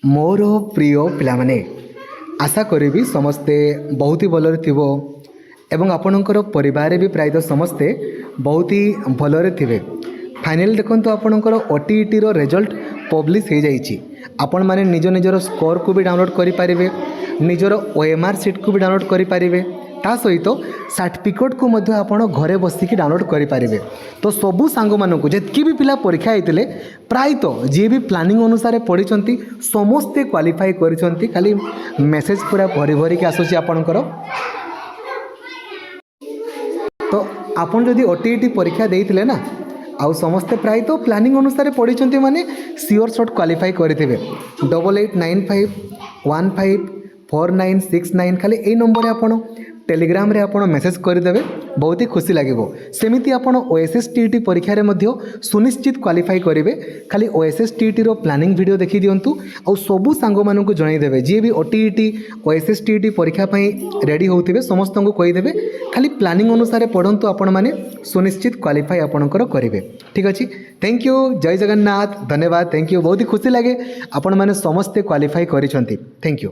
मोर प्रिय पिलामाने आशा करी समस्ते बहुत ही भलरे थिबो एवं आपणकर परिवार भी प्रायतः समस्ते बहुत ही भलरे थिबे। फाइनल देखंतु आपणकर ओटीईटी रो रिजल्ट पब्लिश हो जाइए। आपण माने निज निजर स्कोर को भी डाउनलोड करि पारिबे, निजर ओएमआर सीट को भी डाउनलोड करि पारिबे, ता सहित सर्टिफिकेट को मध्य आपण घरे बसिकी डाउनलोड करि पारिबे। तो सबू सांग मानकु जेतकी भी पिला परीक्षा आइतिले प्रायतः जी भी प्लानिंग अनुसार पढ़ी समस्ते क्वालिफाई करिसंती। खाली मेसेज पूरा भरी भरी के आसुची आपणकर। तो आपन जदि ओटीईटी परीक्षा देइतिले ना आउ समस्ते प्रायतः प्लानिंग अनुसार पढ़ी माने सियोर शॉट क्वालिफाई करेंगे। 8895154969 खाली यही नंबर आपड़ टेलीग्राम रे आपड़ मेसेज करदे, बहुत ही खुशी लगे। सेमती आपड़ ओएसएस टीईटी परीक्षा सुनिश्चित क्वालिफाई करेंगे। खाली ओएसएस टीईटी रो प्लानिंग वीडियो देखी दिंतु और सबू सांग मानू जनईदेवे जी भी ओटीईटी ओएसएस टीईटी परीक्षा रेडी होते समस्त को कहीदेवे खाली प्लानिंग अनुसार पढ़ंतु आपण मैंने सुनिश्चित क्वालिफाई आपणकर करेंगे। ठीक अच्छे, थैंक यू, जय जगन्नाथ, धन्यवाद, थैंक यू। बहुत ही खुशी लगे आपण मैंने समस्ते क्वालिफाई करिसंती। Thank you.